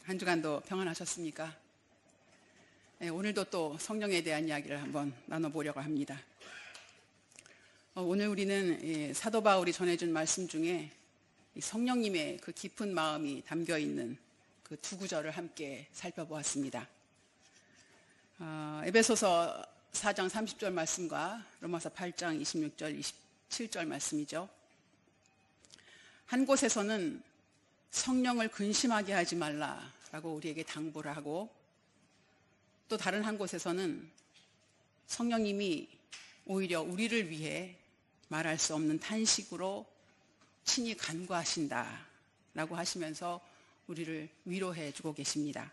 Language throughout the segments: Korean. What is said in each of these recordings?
한 주간도 평안하셨습니까? 네, 오늘도 또 성령에 대한 이야기를 한번 나눠보려고 합니다. 오늘 우리는 사도 바울이 전해준 말씀 중에 성령님의 그 깊은 마음이 담겨 있는 그 두 구절을 함께 살펴보았습니다. 에베소서 4장 30절 말씀과 로마서 8장 26절 27절 말씀이죠. 한 곳에서는 성령을 근심하게 하지 말라라고 우리에게 당부를 하고, 또 다른 한 곳에서는 성령님이 오히려 우리를 위해 말할 수 없는 탄식으로 친히 간구하신다라고 하시면서 우리를 위로해 주고 계십니다.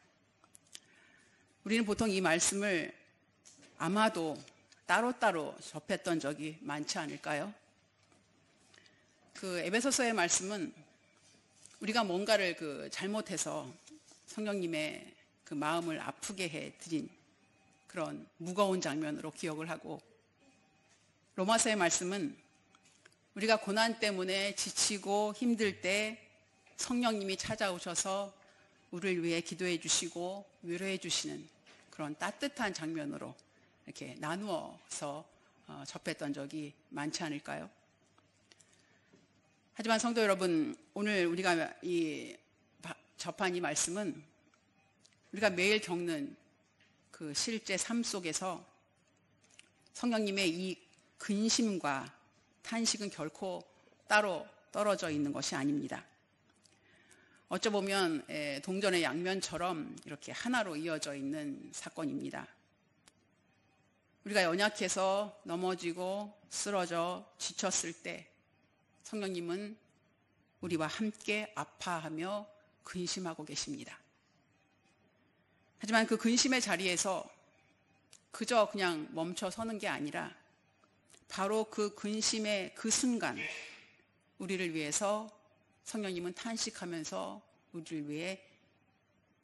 우리는 보통 이 말씀을 아마도 따로따로 접했던 적이 많지 않을까요? 그 에베소서의 말씀은 우리가 뭔가를 잘못해서 성령님의 그 마음을 아프게 해 드린 그런 무거운 장면으로 기억을 하고, 로마서의 말씀은 우리가 고난 때문에 지치고 힘들 때 성령님이 찾아오셔서 우리를 위해 기도해 주시고 위로해 주시는 그런 따뜻한 장면으로 이렇게 나누어서 접했던 적이 많지 않을까요? 하지만 성도 여러분, 오늘 우리가 접한 이 말씀은 우리가 매일 겪는 그 실제 삶 속에서 성령님의 이 근심과 탄식은 결코 따로 떨어져 있는 것이 아닙니다. 어쩌보면 동전의 양면처럼 이렇게 하나로 이어져 있는 사건입니다. 우리가 연약해서 넘어지고 쓰러져 지쳤을 때 성령님은 우리와 함께 아파하며 근심하고 계십니다. 하지만 그 근심의 자리에서 그저 그냥 멈춰 서는 게 아니라 바로 그 근심의 그 순간 우리를 위해서 성령님은 탄식하면서 우리를 위해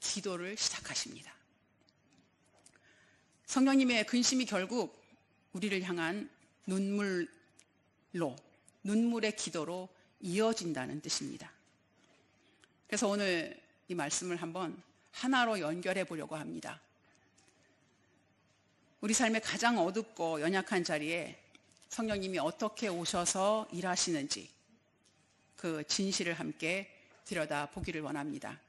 기도를 시작하십니다. 성령님의 근심이 결국 우리를 향한 눈물의 기도로 이어진다는 뜻입니다. 그래서 오늘 이 말씀을 한번 하나로 연결해 보려고 합니다. 우리 삶의 가장 어둡고 연약한 자리에 성령님이 어떻게 오셔서 일하시는지 그 진실을 함께 들여다 보기를 원합니다.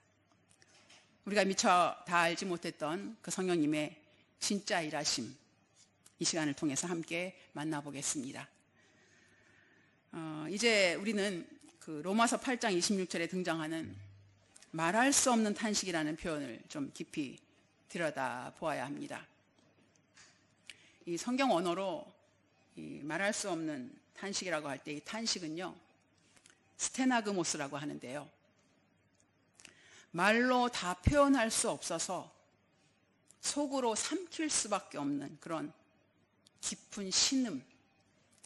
우리가 미처 다 알지 못했던 그 성령님의 진짜 일하심, 이 시간을 통해서 함께 만나보겠습니다. 이제 우리는 그 로마서 8장 26절에 등장하는 말할 수 없는 탄식이라는 표현을 좀 깊이 들여다 보아야 합니다. 이 성경 언어로 이 말할 수 없는 탄식이라고 할 때 이 탄식은요, 스테나그모스라고 하는데요, 말로 다 표현할 수 없어서 속으로 삼킬 수밖에 없는 그런 깊은 신음,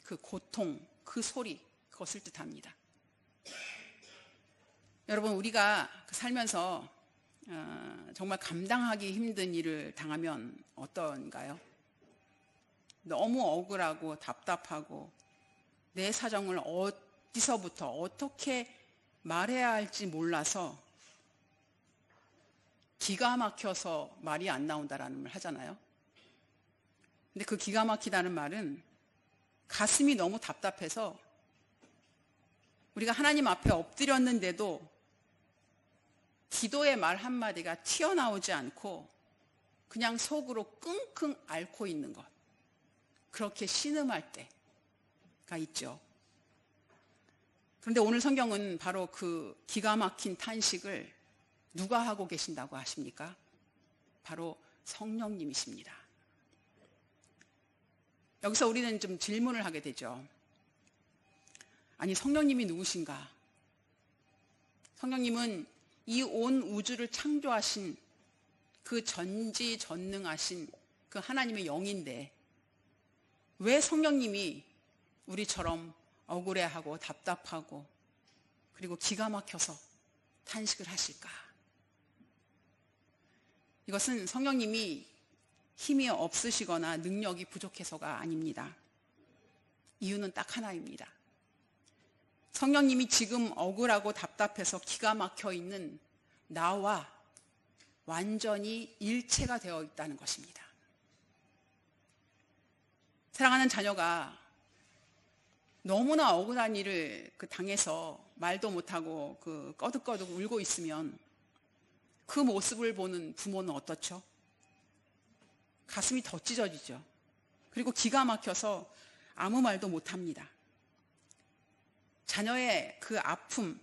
그 고통, 그 소리, 그것을 뜻합니다. 여러분, 우리가 살면서 정말 감당하기 힘든 일을 당하면 어떤가요? 너무 억울하고 답답하고 내 사정을 어디서부터 어떻게 말해야 할지 몰라서 기가 막혀서 말이 안 나온다라는 말 하잖아요. 근데 그 기가 막히다는 말은 가슴이 너무 답답해서 우리가 하나님 앞에 엎드렸는데도 기도의 말 한마디가 튀어나오지 않고 그냥 속으로 끙끙 앓고 있는 것, 그렇게 신음할 때가 있죠. 그런데 오늘 성경은 바로 그 기가 막힌 탄식을 누가 하고 계신다고 하십니까? 바로 성령님이십니다. 여기서 우리는 좀 질문을 하게 되죠. 아니, 성령님이 누구신가? 성령님은 이 온 우주를 창조하신 그 전지전능하신 그 하나님의 영인데 왜 성령님이 우리처럼 억울해하고 답답하고 그리고 기가 막혀서 탄식을 하실까? 이것은 성령님이 힘이 없으시거나 능력이 부족해서가 아닙니다. 이유는 딱 하나입니다. 성령님이 지금 억울하고 답답해서 기가 막혀 있는 나와 완전히 일체가 되어 있다는 것입니다. 사랑하는 자녀가 너무나 억울한 일을 당해서 말도 못하고 꺼득꺼득 울고 있으면 그 모습을 보는 부모는 어떻죠? 가슴이 더 찢어지죠. 그리고 기가 막혀서 아무 말도 못합니다. 자녀의 그 아픔,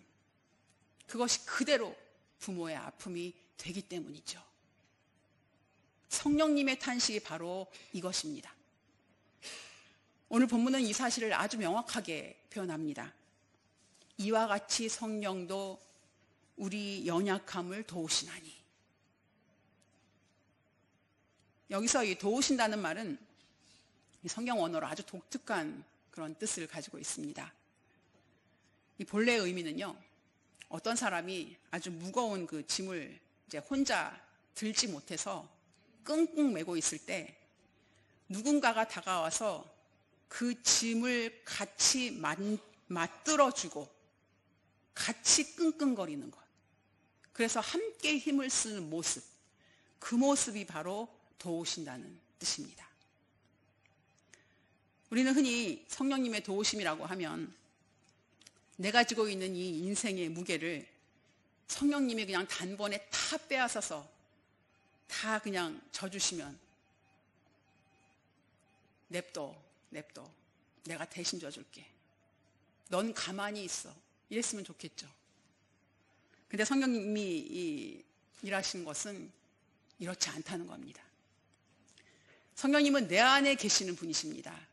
그것이 그대로 부모의 아픔이 되기 때문이죠. 성령님의 탄식이 바로 이것입니다. 오늘 본문은 이 사실을 아주 명확하게 표현합니다. 이와 같이 성령도 우리 연약함을 도우시나니. 여기서 이 도우신다는 말은 이 성경 원어로 아주 독특한 그런 뜻을 가지고 있습니다. 이 본래의 의미는요, 어떤 사람이 아주 무거운 그 짐을 이제 혼자 들지 못해서 끙끙 매고 있을 때 누군가가 다가와서 그 짐을 같이 맞들어주고 같이 끙끙거리는 것. 그래서 함께 힘을 쓰는 모습, 그 모습이 바로 도우신다는 뜻입니다. 우리는 흔히 성령님의 도우심이라고 하면 내가 지고 있는 이 인생의 무게를 성령님이 그냥 단번에 다 빼앗아서 다 그냥 져주시면 냅둬 내가 대신 져줄게, 넌 가만히 있어, 이랬으면 좋겠죠. 근데 성령님이 일하시는 것은 이렇지 않다는 겁니다. 성령님은 내 안에 계시는 분이십니다.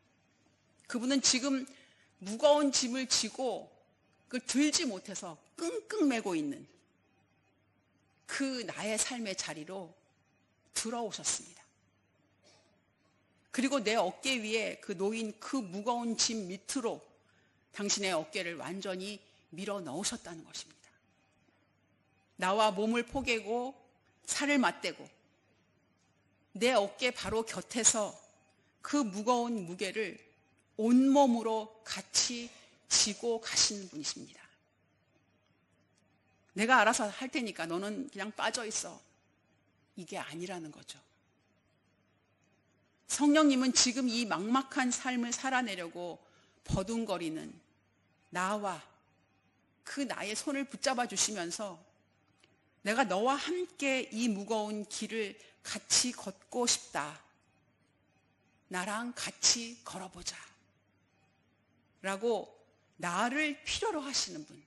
그분은 지금 무거운 짐을 지고 그걸 들지 못해서 끙끙 매고 있는 그 나의 삶의 자리로 들어오셨습니다. 그리고 내 어깨 위에 그 놓인 그 무거운 짐 밑으로 당신의 어깨를 완전히 밀어 넣으셨다는 것입니다. 나와 몸을 포개고 살을 맞대고 내 어깨 바로 곁에서 그 무거운 무게를 온몸으로 같이 지고 가시는 분이십니다. 내가 알아서 할 테니까 너는 그냥 빠져 있어, 이게 아니라는 거죠. 성령님은 지금 이 막막한 삶을 살아내려고 버둥거리는 나와 그 나의 손을 붙잡아 주시면서 내가 너와 함께 이 무거운 길을 같이 걷고 싶다, 나랑 같이 걸어보자 라고 나를 필요로 하시는 분,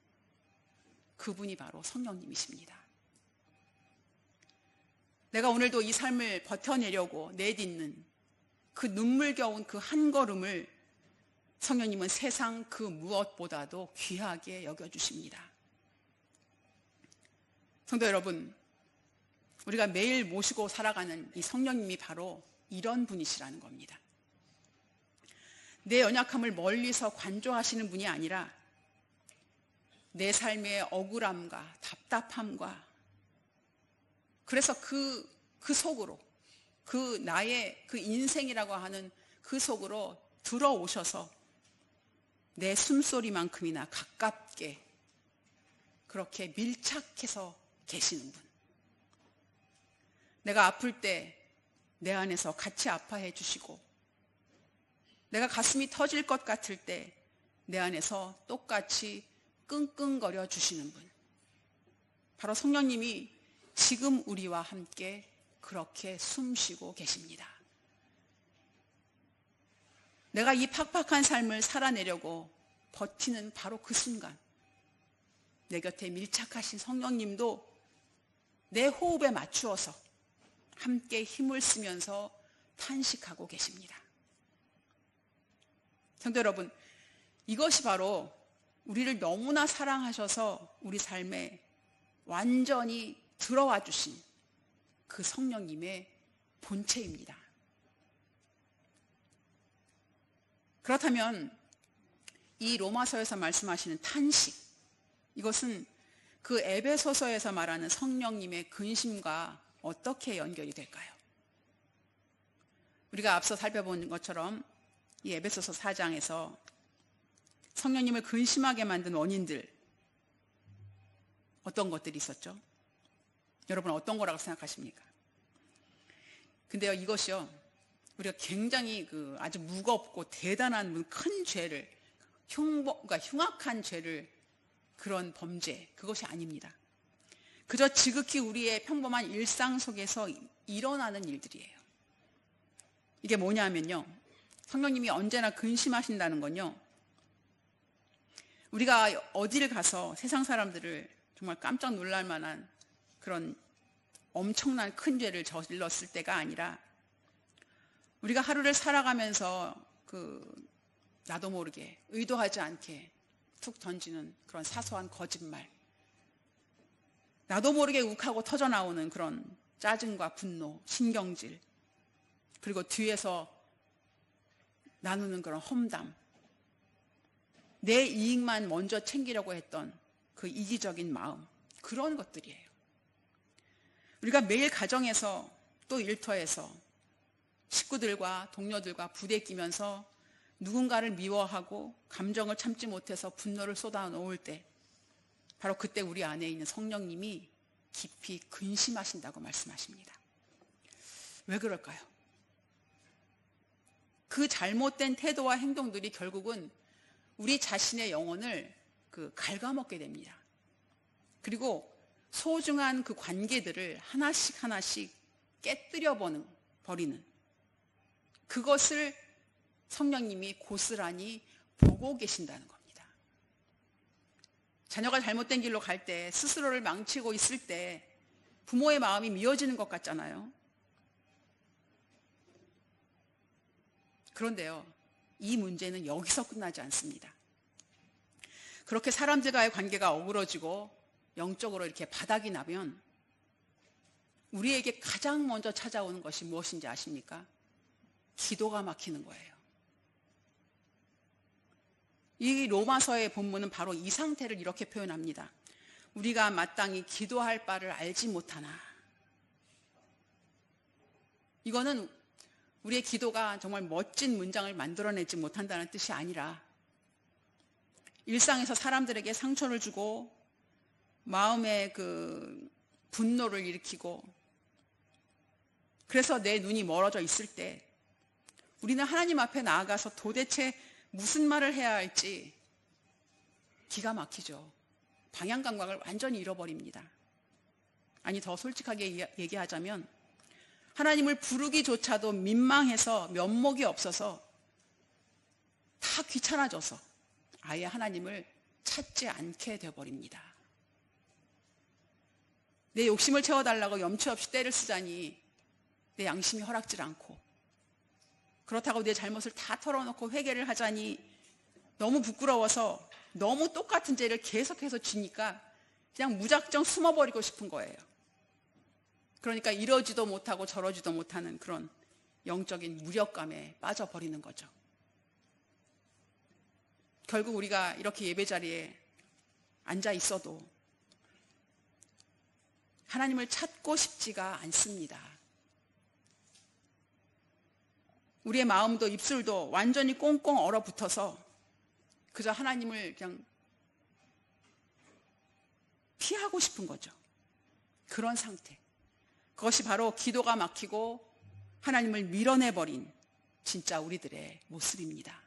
그분이 바로 성령님이십니다. 내가 오늘도 이 삶을 버텨내려고 내딛는 그 눈물겨운 그 한 걸음을 성령님은 세상 그 무엇보다도 귀하게 여겨주십니다. 성도 여러분, 우리가 매일 모시고 살아가는 이 성령님이 바로 이런 분이시라는 겁니다. 내 연약함을 멀리서 관조하시는 분이 아니라 내 삶의 억울함과 답답함과 그래서 그 속으로, 그 나의 그 인생이라고 하는 그 속으로 들어오셔서 내 숨소리만큼이나 가깝게 그렇게 밀착해서 계시는 분. 내가 아플 때 내 안에서 같이 아파해 주시고, 내가 가슴이 터질 것 같을 때 내 안에서 똑같이 끙끙거려 주시는 분. 바로 성령님이 지금 우리와 함께 그렇게 숨쉬고 계십니다. 내가 이 팍팍한 삶을 살아내려고 버티는 바로 그 순간 내 곁에 밀착하신 성령님도 내 호흡에 맞추어서 함께 힘을 쓰면서 탄식하고 계십니다. 성도 여러분, 이것이 바로 우리를 너무나 사랑하셔서 우리 삶에 완전히 들어와 주신 그 성령님의 본체입니다. 그렇다면 이 로마서에서 말씀하시는 탄식, 이것은 그 에베소서에서 말하는 성령님의 근심과 어떻게 연결이 될까요? 우리가 앞서 살펴본 것처럼 이 에베소서 4장에서 성령님을 근심하게 만든 원인들, 어떤 것들이 있었죠? 여러분 어떤 거라고 생각하십니까? 근데요, 이것이요, 우리가 굉장히 아주 무겁고 대단한 큰 죄를, 그러니까 흉악한 죄를, 그런 범죄, 그것이 아닙니다. 그저 지극히 우리의 평범한 일상 속에서 일어나는 일들이에요. 이게 뭐냐면요, 성령님이 언제나 근심하신다는 건요, 우리가 어디를 가서 세상 사람들을 정말 깜짝 놀랄 만한 그런 엄청난 큰 죄를 저질렀을 때가 아니라, 우리가 하루를 살아가면서 나도 모르게 의도하지 않게 툭 던지는 그런 사소한 거짓말, 나도 모르게 욱하고 터져나오는 그런 짜증과 분노, 신경질, 그리고 뒤에서 나누는 그런 험담, 내 이익만 먼저 챙기려고 했던 그 이기적인 마음, 그런 것들이에요. 우리가 매일 가정에서 또 일터에서 식구들과 동료들과 부대 끼면서 누군가를 미워하고 감정을 참지 못해서 분노를 쏟아놓을 때, 바로 그때 우리 안에 있는 성령님이 깊이 근심하신다고 말씀하십니다. 왜 그럴까요? 그 잘못된 태도와 행동들이 결국은 우리 자신의 영혼을 갉아먹게 됩니다. 그리고 소중한 그 관계들을 하나씩 하나씩 깨뜨려 버리는, 그것을 성령님이 고스란히 보고 계신다는 겁니다. 자녀가 잘못된 길로 갈 때, 스스로를 망치고 있을 때 부모의 마음이 미어지는 것 같잖아요. 그런데요, 이 문제는 여기서 끝나지 않습니다. 그렇게 사람들과의 관계가 어그러지고 영적으로 이렇게 바닥이 나면 우리에게 가장 먼저 찾아오는 것이 무엇인지 아십니까? 기도가 막히는 거예요. 이 로마서의 본문은 바로 이 상태를 이렇게 표현합니다. 우리가 마땅히 기도할 바를 알지 못하나. 이거는 우리의 기도가 정말 멋진 문장을 만들어내지 못한다는 뜻이 아니라, 일상에서 사람들에게 상처를 주고 마음의 분노를 일으키고, 그래서 내 눈이 멀어져 있을 때 우리는 하나님 앞에 나아가서 도대체 무슨 말을 해야 할지 기가 막히죠. 방향 감각을 완전히 잃어버립니다. 아니, 더 솔직하게 얘기하자면 하나님을 부르기조차도 민망해서, 면목이 없어서, 다 귀찮아져서 아예 하나님을 찾지 않게 되어버립니다. 내 욕심을 채워달라고 염치 없이 때를 쓰자니 내 양심이 허락질 않고, 그렇다고 내 잘못을 다 털어놓고 회개를 하자니 너무 부끄러워서 너무 똑같은 죄를 계속해서 지니까 그냥 무작정 숨어버리고 싶은 거예요. 그러니까 이러지도 못하고 저러지도 못하는 그런 영적인 무력감에 빠져버리는 거죠. 결국 우리가 이렇게 예배 자리에 앉아 있어도 하나님을 찾고 싶지가 않습니다. 우리의 마음도 입술도 완전히 꽁꽁 얼어붙어서 그저 하나님을 그냥 피하고 싶은 거죠. 그런 상태. 그것이 바로 기도가 막히고 하나님을 밀어내버린 진짜 우리들의 모습입니다.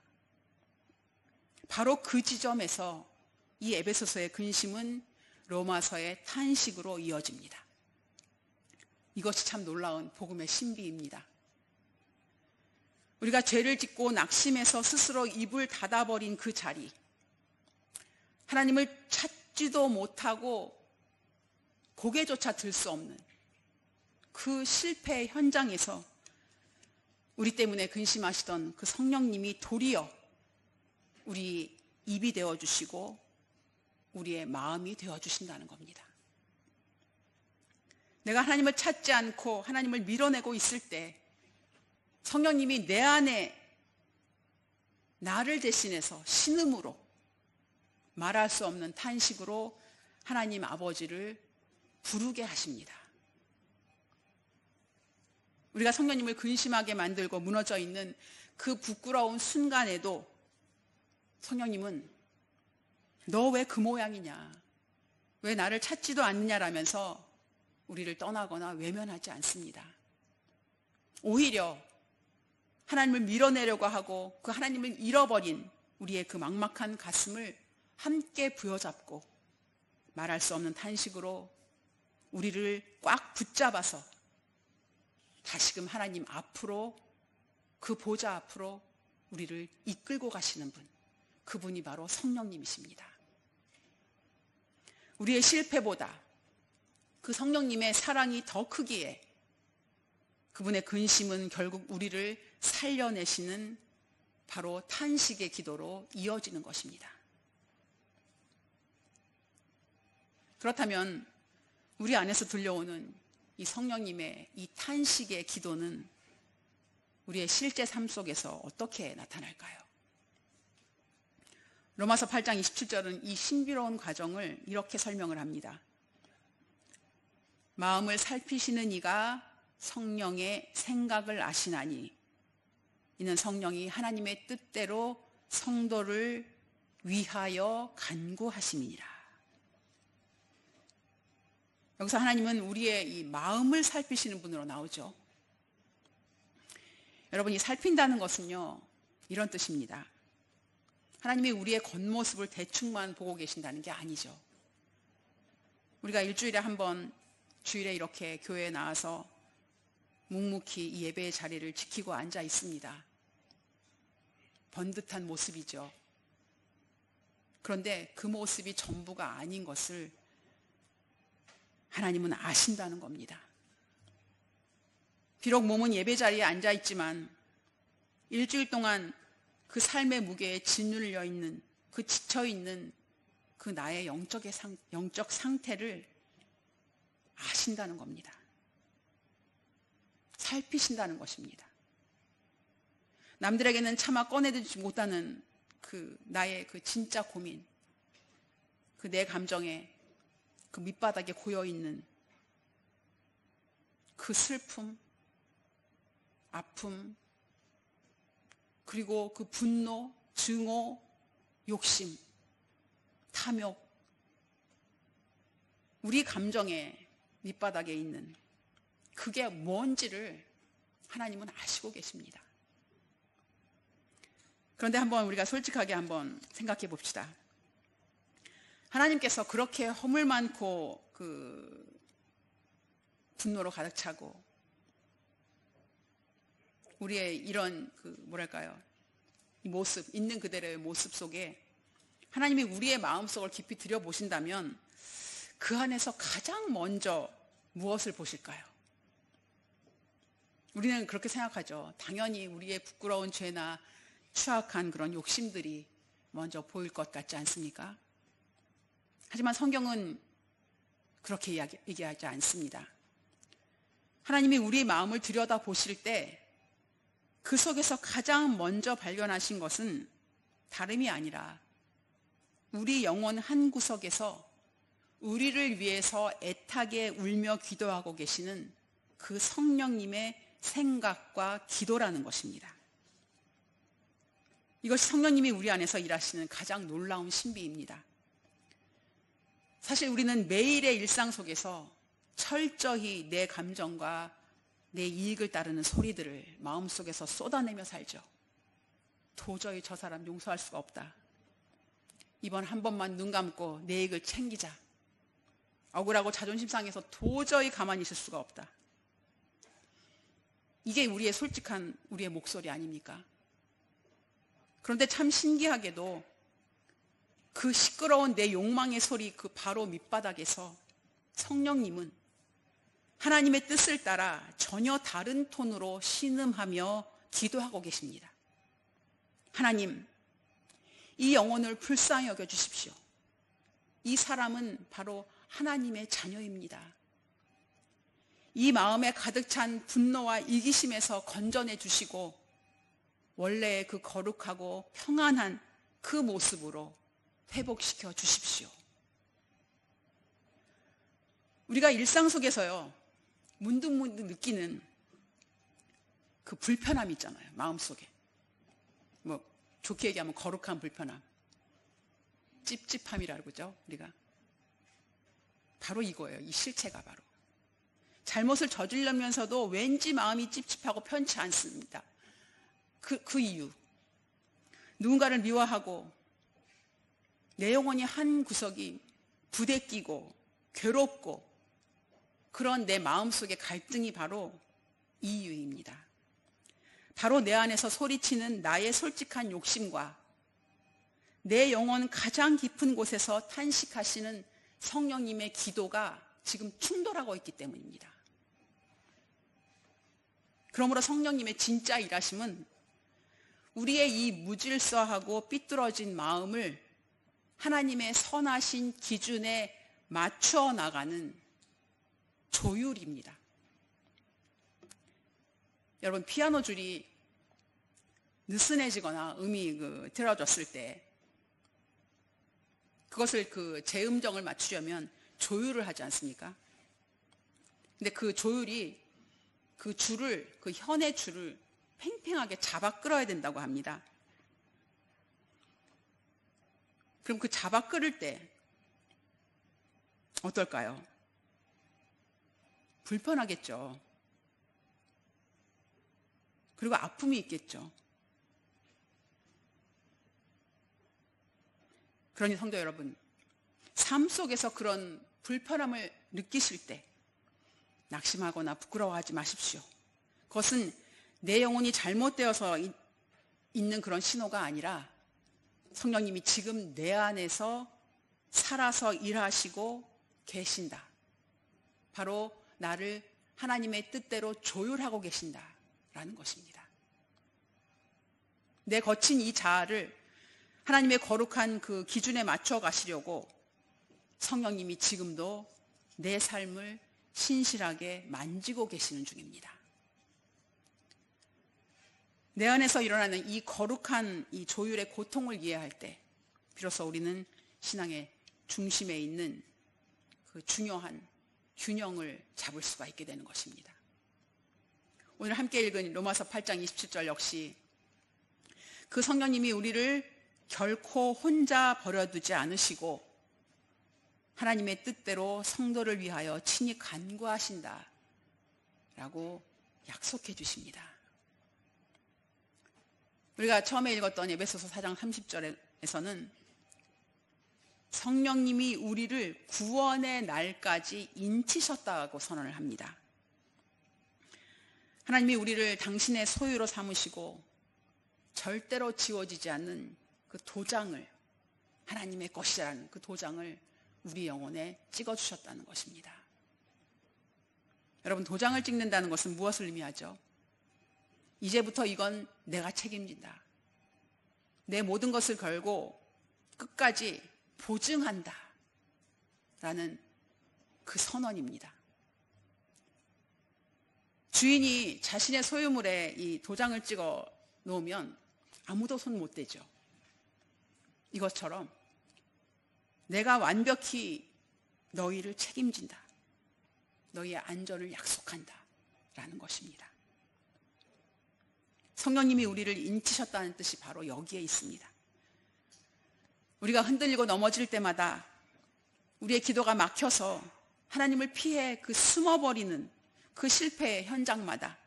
바로 그 지점에서 이 에베소서의 근심은 로마서의 탄식으로 이어집니다. 이것이 참 놀라운 복음의 신비입니다. 우리가 죄를 짓고 낙심해서 스스로 입을 닫아버린 그 자리, 하나님을 찾지도 못하고 고개조차 들 수 없는 그 실패의 현장에서 우리 때문에 근심하시던 그 성령님이 도리어 우리 입이 되어주시고 우리의 마음이 되어주신다는 겁니다. 내가 하나님을 찾지 않고 하나님을 밀어내고 있을 때 성령님이 내 안에 나를 대신해서 신음으로, 말할 수 없는 탄식으로 하나님 아버지를 부르게 하십니다. 우리가 성령님을 근심하게 만들고 무너져 있는 그 부끄러운 순간에도 성령님은 너 왜 그 모양이냐, 왜 나를 찾지도 않느냐라면서 우리를 떠나거나 외면하지 않습니다. 오히려 하나님을 밀어내려고 하고 그 하나님을 잃어버린 우리의 그 막막한 가슴을 함께 부여잡고 말할 수 없는 탄식으로 우리를 꽉 붙잡아서 다시금 하나님 앞으로, 그 보좌 앞으로 우리를 이끌고 가시는 분, 그분이 바로 성령님이십니다. 우리의 실패보다 그 성령님의 사랑이 더 크기에 그분의 근심은 결국 우리를 살려내시는 바로 탄식의 기도로 이어지는 것입니다. 그렇다면 우리 안에서 들려오는 이 성령님의 이 탄식의 기도는 우리의 실제 삶 속에서 어떻게 나타날까요? 로마서 8장 27절은 이 신비로운 과정을 이렇게 설명을 합니다. 마음을 살피시는 이가 성령의 생각을 아시나니 이는 성령이 하나님의 뜻대로 성도를 위하여 간구하심이니라. 여기서 하나님은 우리의 이 마음을 살피시는 분으로 나오죠. 여러분, 이 살핀다는 것은요, 이런 뜻입니다. 하나님이 우리의 겉모습을 대충만 보고 계신다는 게 아니죠. 우리가 일주일에 한 번 주일에 이렇게 교회에 나와서 묵묵히 이 예배의 자리를 지키고 앉아 있습니다. 번듯한 모습이죠. 그런데 그 모습이 전부가 아닌 것을 하나님은 아신다는 겁니다. 비록 몸은 예배 자리에 앉아 있지만 일주일 동안 그 삶의 무게에 짓눌려 있는, 그 지쳐 있는 그 나의 영적 상태를 아신다는 겁니다. 살피신다는 것입니다. 남들에게는 차마 꺼내들지 못하는 그 나의 그 진짜 고민, 그 내 감정에 그 밑바닥에 고여있는 그 슬픔, 아픔, 그리고 그 분노, 증오, 욕심, 탐욕, 우리 감정의 밑바닥에 있는 그게 뭔지를 하나님은 아시고 계십니다. 그런데 한번 우리가 솔직하게 한번 생각해 봅시다. 하나님께서 그렇게 허물 많고 그 분노로 가득 차고 우리의 이런 그 뭐랄까요, 이 모습, 있는 그대로의 모습 속에 하나님이 우리의 마음속을 깊이 들여보신다면 그 안에서 가장 먼저 무엇을 보실까요? 우리는 그렇게 생각하죠. 당연히 우리의 부끄러운 죄나 추악한 그런 욕심들이 먼저 보일 것 같지 않습니까? 하지만 성경은 그렇게 얘기하지 않습니다. 하나님이 우리의 마음을 들여다보실 때 그 속에서 가장 먼저 발견하신 것은 다름이 아니라 우리 영혼 한 구석에서 우리를 위해서 애타게 울며 기도하고 계시는 그 성령님의 생각과 기도라는 것입니다. 이것이 성령님이 우리 안에서 일하시는 가장 놀라운 신비입니다. 사실 우리는 매일의 일상 속에서 철저히 내 감정과 내 이익을 따르는 소리들을 마음속에서 쏟아내며 살죠. 도저히 저 사람 용서할 수가 없다. 이번 한 번만 눈 감고 내 이익을 챙기자. 억울하고 자존심 상해서 도저히 가만히 있을 수가 없다. 이게 우리의 솔직한 우리의 목소리 아닙니까? 그런데 참 신기하게도 그 시끄러운 내 욕망의 소리 그 바로 밑바닥에서 성령님은 하나님의 뜻을 따라 전혀 다른 톤으로 신음하며 기도하고 계십니다. 하나님, 이 영혼을 불쌍히 여겨 주십시오. 이 사람은 바로 하나님의 자녀입니다. 이 마음에 가득 찬 분노와 이기심에서 건져내 주시고 원래의 그 거룩하고 평안한 그 모습으로 회복시켜 주십시오. 우리가 일상 속에서요, 문득문득 느끼는 그 불편함이 있잖아요. 마음속에. 뭐 좋게 얘기하면 거룩한 불편함. 찝찝함이라고 그러죠, 우리가. 바로 이거예요. 이 실체가 바로. 잘못을 저지르면서도 왠지 마음이 찝찝하고 편치 않습니다. 그 이유. 누군가를 미워하고 내 영혼이 한 구석이 부대끼고 괴롭고 그런 내 마음속의 갈등이 바로 이 이유입니다. 바로 내 안에서 소리치는 나의 솔직한 욕심과 내 영혼 가장 깊은 곳에서 탄식하시는 성령님의 기도가 지금 충돌하고 있기 때문입니다. 그러므로 성령님의 진짜 일하심은 우리의 이 무질서하고 삐뚤어진 마음을 하나님의 선하신 기준에 맞추어 나가는 조율입니다. 여러분, 피아노 줄이 느슨해지거나 음이 틀어졌을 때 그것을 재음정을 맞추려면 조율을 하지 않습니까? 근데 그 조율이 그 현의 줄을 팽팽하게 잡아 끌어야 된다고 합니다. 그럼 그 잡아 끌을 때 어떨까요? 불편하겠죠. 그리고 아픔이 있겠죠. 그러니 성도 여러분, 삶 속에서 그런 불편함을 느끼실 때 낙심하거나 부끄러워하지 마십시오. 그것은 내 영혼이 잘못되어서 있는 그런 신호가 아니라 성령님이 지금 내 안에서 살아서 일하시고 계신다. 바로 나를 하나님의 뜻대로 조율하고 계신다라는 것입니다. 내 거친 이 자아를 하나님의 거룩한 그 기준에 맞춰 가시려고 성령님이 지금도 내 삶을 신실하게 만지고 계시는 중입니다. 내 안에서 일어나는 이 거룩한 이 조율의 고통을 이해할 때 비로소 우리는 신앙의 중심에 있는 그 중요한 균형을 잡을 수가 있게 되는 것입니다. 오늘 함께 읽은 로마서 8장 27절 역시 그 성령님이 우리를 결코 혼자 버려두지 않으시고 하나님의 뜻대로 성도를 위하여 친히 간구하신다 라고 약속해 주십니다. 우리가 처음에 읽었던 에베소서 4장 30절에서는 성령님이 우리를 구원의 날까지 인치셨다고 선언을 합니다. 하나님이 우리를 당신의 소유로 삼으시고 절대로 지워지지 않는 그 도장을, 하나님의 것이라는 그 도장을 우리 영혼에 찍어주셨다는 것입니다. 여러분, 도장을 찍는다는 것은 무엇을 의미하죠? 이제부터 이건 내가 책임진다. 내 모든 것을 걸고 끝까지 보증한다. 라는 그 선언입니다. 주인이 자신의 소유물에 이 도장을 찍어 놓으면 아무도 손 못 대죠. 이것처럼 내가 완벽히 너희를 책임진다. 너희의 안전을 약속한다. 라는 것입니다. 성령님이 우리를 인치셨다는 뜻이 바로 여기에 있습니다. 우리가 흔들리고 넘어질 때마다 우리의 기도가 막혀서 하나님을 피해 숨어버리는 그 실패의 현장마다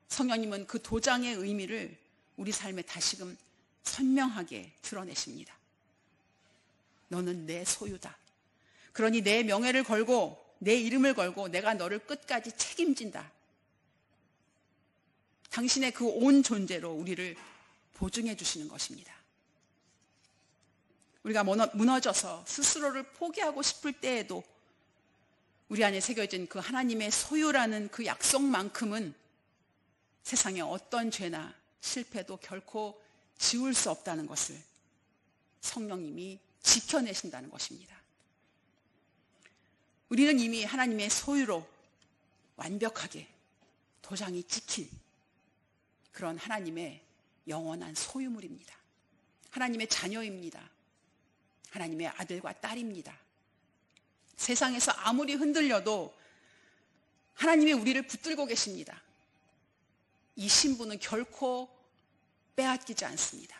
성령님은 그 도장의 의미를 우리 삶에 다시금 선명하게 드러내십니다. 너는 내 소유다. 그러니 내 명예를 걸고 내 이름을 걸고 내가 너를 끝까지 책임진다. 당신의 그 온 존재로 우리를 보증해 주시는 것입니다. 우리가 무너져서 스스로를 포기하고 싶을 때에도 우리 안에 새겨진 그 하나님의 소유라는 그 약속만큼은 세상의 어떤 죄나 실패도 결코 지울 수 없다는 것을 성령님이 지켜내신다는 것입니다. 우리는 이미 하나님의 소유로 완벽하게 도장이 찍힌 그런 하나님의 영원한 소유물입니다. 하나님의 자녀입니다. 하나님의 아들과 딸입니다. 세상에서 아무리 흔들려도 하나님이 우리를 붙들고 계십니다. 이 신분은 결코 빼앗기지 않습니다.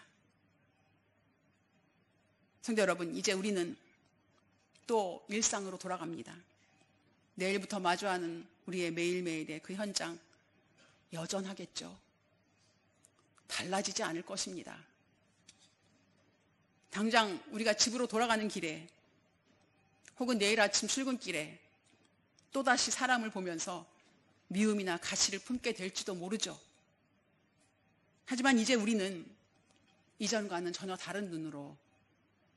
성도 여러분, 이제 우리는 또 일상으로 돌아갑니다. 내일부터 마주하는 우리의 매일매일의 그 현장 여전하겠죠. 달라지지 않을 것입니다. 당장 우리가 집으로 돌아가는 길에 혹은 내일 아침 출근길에 또다시 사람을 보면서 미움이나 가시를 품게 될지도 모르죠. 하지만 이제 우리는 이전과는 전혀 다른 눈으로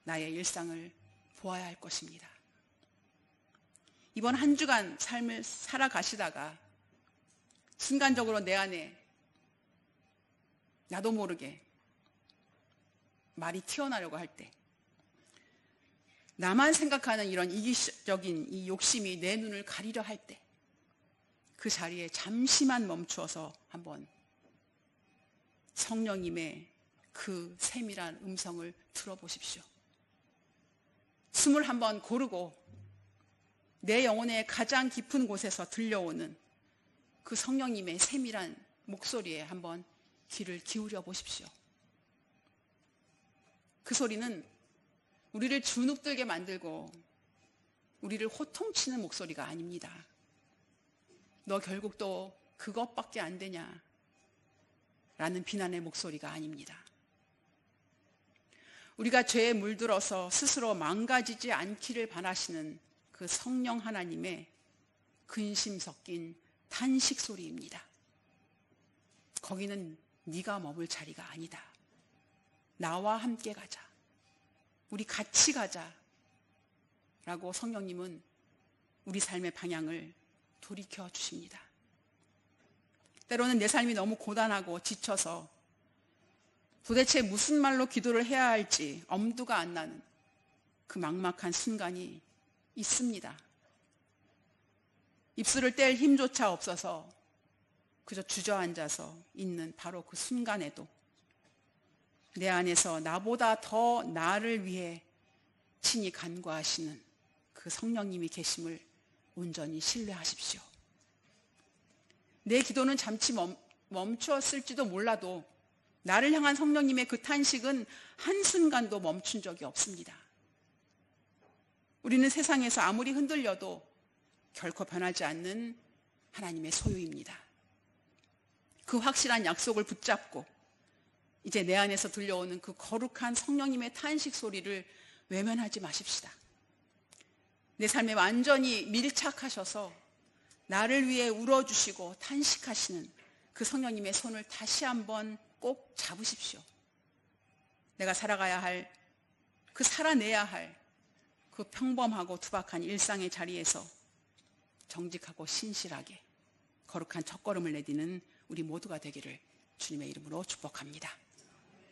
나의 일상을 보아야 할 것입니다. 이번 한 주간 삶을 살아가시다가 순간적으로 내 안에 나도 모르게 말이 튀어나오려고 할 때, 나만 생각하는 이런 이기적인 이 욕심이 내 눈을 가리려 할 때, 그 자리에 잠시만 멈추어서 한번 성령님의 그 세밀한 음성을 들어보십시오. 숨을 한번 고르고 내 영혼의 가장 깊은 곳에서 들려오는 그 성령님의 세밀한 목소리에 한번 귀를 기울여 보십시오. 그 소리는 우리를 주눅들게 만들고 우리를 호통치는 목소리가 아닙니다. 너 결국 또 그것밖에 안 되냐? 라는 비난의 목소리가 아닙니다. 우리가 죄에 물들어서 스스로 망가지지 않기를 바라시는 그 성령 하나님의 근심 섞인 탄식 소리입니다. 거기는 네가 머물 자리가 아니다. 나와 함께 가자. 우리 같이 가자. 라고 성령님은 우리 삶의 방향을 돌이켜 주십니다. 때로는 내 삶이 너무 고단하고 지쳐서 도대체 무슨 말로 기도를 해야 할지 엄두가 안 나는 그 막막한 순간이 있습니다. 입술을 뗄 힘조차 없어서 그저 주저앉아서 있는 바로 그 순간에도 내 안에서 나보다 더 나를 위해 친히 간구하시는 그 성령님이 계심을 온전히 신뢰하십시오. 내 기도는 잠시 멈추었을지도 몰라도 나를 향한 성령님의 그 탄식은 한순간도 멈춘 적이 없습니다. 우리는 세상에서 아무리 흔들려도 결코 변하지 않는 하나님의 소유입니다. 그 확실한 약속을 붙잡고 이제 내 안에서 들려오는 그 거룩한 성령님의 탄식 소리를 외면하지 마십시다. 내 삶에 완전히 밀착하셔서 나를 위해 울어주시고 탄식하시는 그 성령님의 손을 다시 한번 꼭 잡으십시오. 내가 살아가야 할, 그 살아내야 할 그 평범하고 투박한 일상의 자리에서 정직하고 신실하게 거룩한 첫걸음을 내디는 우리 모두가 되기를 주님의 이름으로 축복합니다.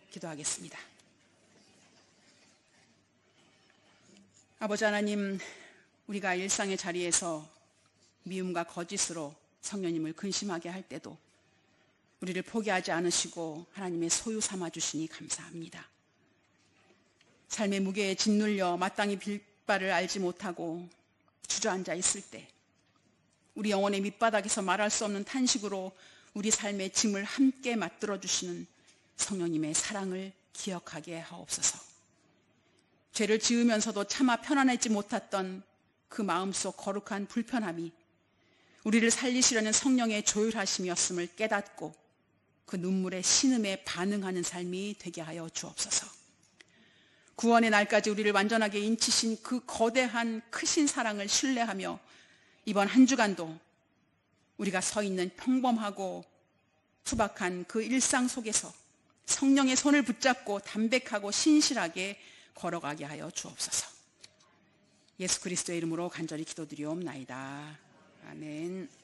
기도하겠습니다. 아버지 하나님, 우리가 일상의 자리에서 미움과 거짓으로 성령님을 근심하게 할 때도 우리를 포기하지 않으시고 하나님의 소유 삼아 주시니 감사합니다. 삶의 무게에 짓눌려 마땅히 빌바를 알지 못하고 주저앉아 있을 때 우리 영혼의 밑바닥에서 말할 수 없는 탄식으로 우리 삶의 짐을 함께 맞들어 주시는 성령님의 사랑을 기억하게 하옵소서. 죄를 지으면서도 차마 편안하지 못했던 그 마음속 거룩한 불편함이 우리를 살리시려는 성령의 조율하심이었음을 깨닫고 그 눈물의 신음에 반응하는 삶이 되게 하여 주옵소서. 구원의 날까지 우리를 완전하게 인치신 그 거대한 크신 사랑을 신뢰하며 이번 한 주간도 우리가 서 있는 평범하고 투박한 그 일상 속에서 성령의 손을 붙잡고 담백하고 신실하게 걸어가게 하여 주옵소서. 예수 그리스도의 이름으로 간절히 기도드리옵나이다. 아멘.